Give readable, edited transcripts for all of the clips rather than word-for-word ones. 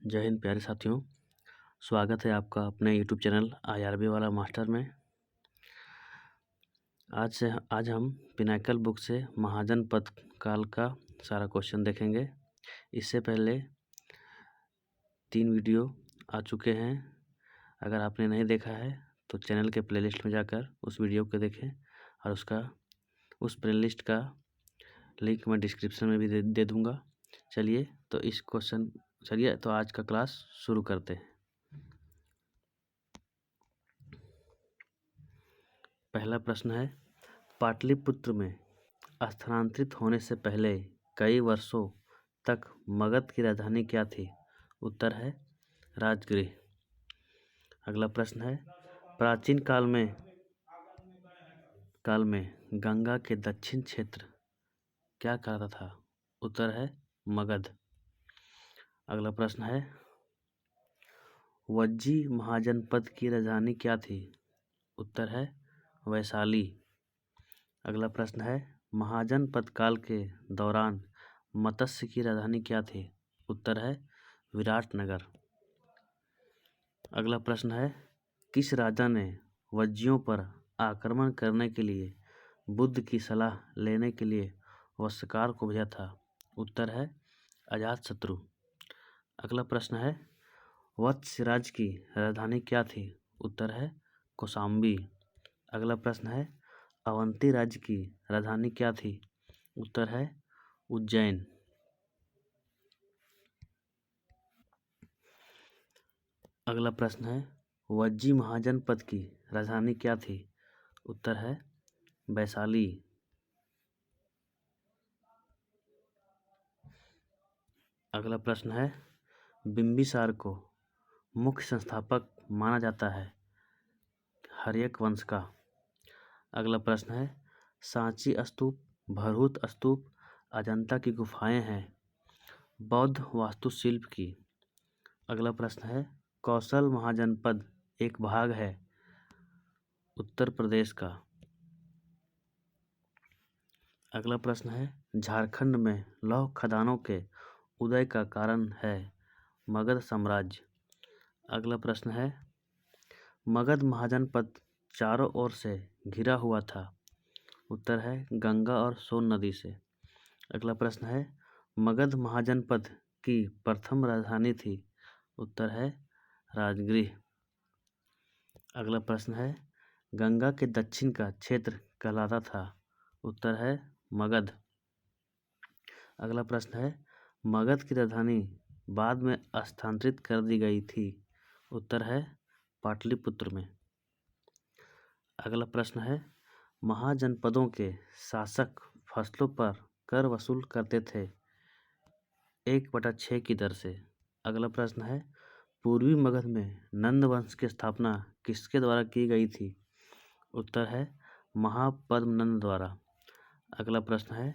जय हिंद प्यारे साथियों, स्वागत है आपका अपने YouTube चैनल IRB वाला मास्टर में। आज हम पिनाकल बुक से महाजन पद काल का सारा क्वेश्चन देखेंगे। इससे पहले 3 वीडियो आ चुके हैं। अगर आपने नहीं देखा है तो चैनल के प्लेलिस्ट में जाकर उस वीडियो को देखें और उस प्लेलिस्ट का लिंक मैं डिस्क्रिप्शन में भी दे दूँगा। चलिए तो आज का क्लास शुरू करते हैं। पहला प्रश्न है, पाटलिपुत्र में स्थानांतरित होने से पहले कई वर्षों तक मगध की राजधानी क्या थी? उत्तर है राजगृह। अगला प्रश्न है, प्राचीन काल में गंगा के दक्षिण क्षेत्र क्या कहलाता था? उत्तर है मगध। अगला प्रश्न है, वज्जी महाजनपद की राजधानी क्या थी? उत्तर है वैशाली। अगला प्रश्न है, महाजनपद काल के दौरान मत्स्य की राजधानी क्या थी? उत्तर है विराटनगर। अगला प्रश्न है, किस राजा ने वज्जियों पर आक्रमण करने के लिए बुद्ध की सलाह लेने के लिए वस्त्रकार को भेजा था? उत्तर है अजातशत्रु। अगला प्रश्न है, वत्सराज की राजधानी क्या थी? उत्तर है कौशाम्बी। अगला प्रश्न है, अवंती राज्य की राजधानी क्या थी? उत्तर है उज्जैन। अगला प्रश्न है, वज्जी महाजनपद की राजधानी क्या थी? उत्तर है वैशाली। अगला प्रश्न है, बिंबिसार को मुख्य संस्थापक माना जाता है हर्यक वंश का। अगला प्रश्न है, सांची स्तूप, भरहुत स्तूप, अजंता की गुफाएं हैं बौद्ध वास्तुशिल्प की। अगला प्रश्न है, कौशल महाजनपद एक भाग है उत्तर प्रदेश का। अगला प्रश्न है, झारखंड में लौह खदानों के उदय का कारण है मगध साम्राज्य। अगला प्रश्न है, मगध महाजनपद चारों ओर से घिरा हुआ था। उत्तर है गंगा और सोन नदी से। अगला प्रश्न है, मगध महाजनपद की प्रथम राजधानी थी। उत्तर है राजगृह। अगला प्रश्न है, गंगा के दक्षिण का क्षेत्र कहलाता था। उत्तर है मगध। अगला प्रश्न है, मगध की राजधानी बाद में स्थानांतरित कर दी गई थी। उत्तर है पाटलिपुत्र में। अगला प्रश्न है, महाजनपदों के शासक फसलों पर कर वसूल करते थे 1/6 की दर से। अगला प्रश्न है, पूर्वी मगध में नंद वंश की स्थापना किसके द्वारा की गई थी? उत्तर है महापद्मनंद द्वारा। अगला प्रश्न है,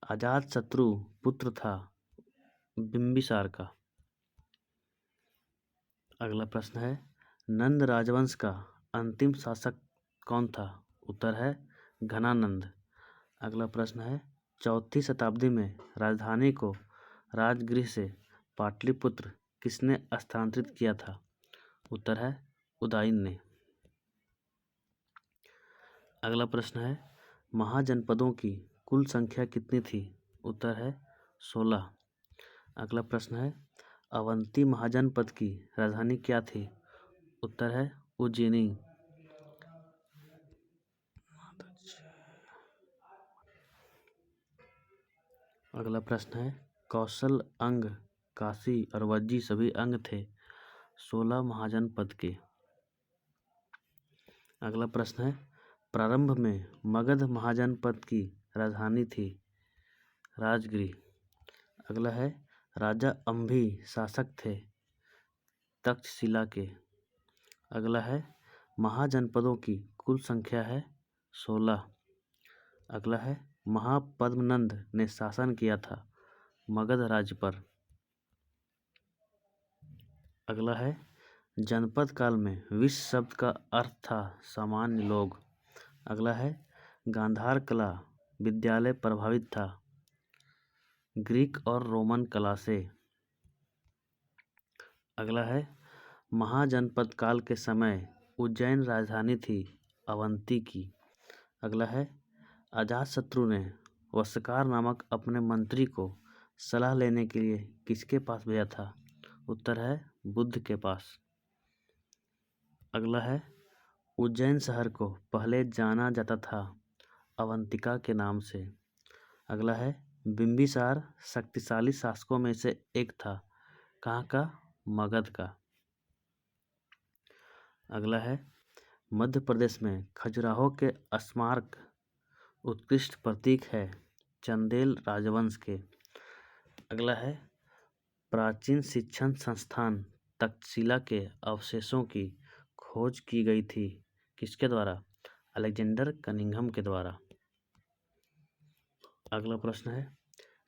अजातशत्रु पुत्र था बिंबिसार का। अगला प्रश्न है, नंद राजवंश का अंतिम शासक कौन था? उत्तर है घनानंद। अगला प्रश्न है, 4वीं शताब्दी में राजधानी को राजगृह से पाटलिपुत्र किसने स्थानांतरित किया था? उत्तर है उदयन ने। अगला प्रश्न है, महाजनपदों की कुल संख्या कितनी थी? उत्तर है 16। अगला प्रश्न है, अवंती महाजनपद की राजधानी क्या थी? उत्तर है उज्जैनी। अगला प्रश्न है, कौशल अंग, काशी और वज्जी सभी अंग थे 16 महाजनपद के। अगला प्रश्न है, प्रारंभ में मगध महाजनपद की राजधानी थी राजगृह। अगला है, राजा अंभी शासक थे तक्षशिला के। अगला है, महाजनपदों की कुल संख्या है 16। अगला है, महापद्मनंद ने शासन किया था मगध राज्य पर। अगला है, जनपद काल में विश्व शब्द का अर्थ था सामान्य लोग। अगला है, गांधार कला विद्यालय प्रभावित था ग्रीक और रोमन कला से। अगला है महाजनपद काल के समय उज्जैन राजधानी थी अवंती की। अगला है अजातशत्रु ने वस्त्रकार नामक अपने मंत्री को सलाह लेने के लिए किसके पास भेजा था? उत्तर है बुद्ध के पास। अगला है उज्जैन शहर को पहले जाना जाता था अवंतिका के नाम से। अगला है बिंबिसार शक्तिशाली शासकों में से एक था, कहाँ का? मगध का। अगला है मध्य प्रदेश में खजुराहो के स्मारक उत्कृष्ट प्रतीक है चंदेल राजवंश के। अगला है प्राचीन शिक्षण संस्थान तक्षशिला के अवशेषों की खोज की गई थी किसके द्वारा? अलेक्जेंडर कनिंघम के द्वारा। अगला प्रश्न है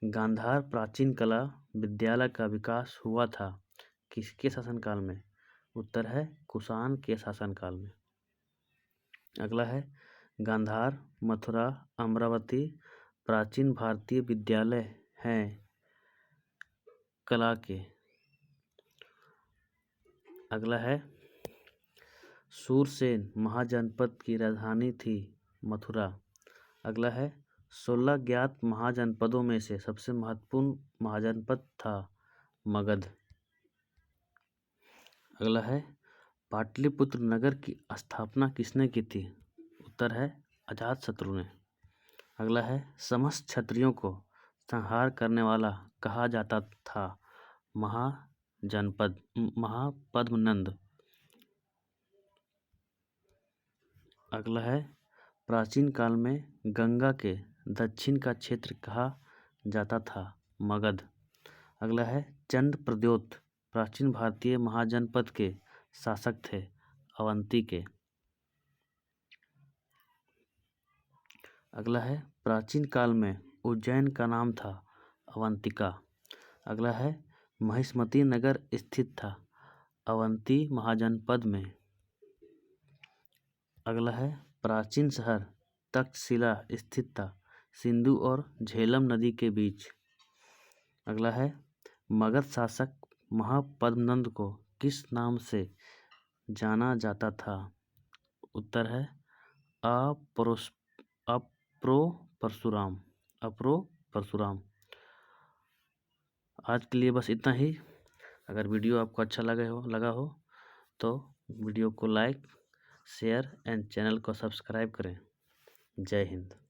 गांधार प्राचीन कला विद्यालय का विकास हुआ था किसके शासनकाल में? उत्तर है कुषाण के शासनकाल में। अगला है गांधार, मथुरा, अमरावती प्राचीन भारतीय विद्यालय हैं कला के। अगला है सूरसेन महाजनपद की राजधानी थी मथुरा। अगला है 16 ज्ञात महाजनपदों में से सबसे महत्वपूर्ण महाजनपद था मगध। अगला है पाटलिपुत्र नगर की स्थापना किसने की थी? उत्तर है अजातशत्रु ने। अगला है समस्त क्षत्रियों को संहार करने वाला कहा जाता था महापद्मनंद। अगला है प्राचीन काल में गंगा के दक्षिण का क्षेत्र कहा जाता था मगध। अगला है चंद प्रद्योत प्राचीन भारतीय महाजनपद के शासक थे अवंती के। अगला है प्राचीन काल में उज्जैन का नाम था अवंतिका। अगला है महिष्मती नगर स्थित था अवंती महाजनपद में। अगला है प्राचीन शहर तक्षशिला स्थित था सिंधु और झेलम नदी के बीच। अगला है मगध शासक महापद्मनंद को किस नाम से जाना जाता था? उत्तर है अप्रो परशुराम। आज के लिए बस इतना ही। अगर वीडियो आपको अच्छा लगा हो तो वीडियो को लाइक, शेयर एंड चैनल को सब्सक्राइब करें। जय हिंद।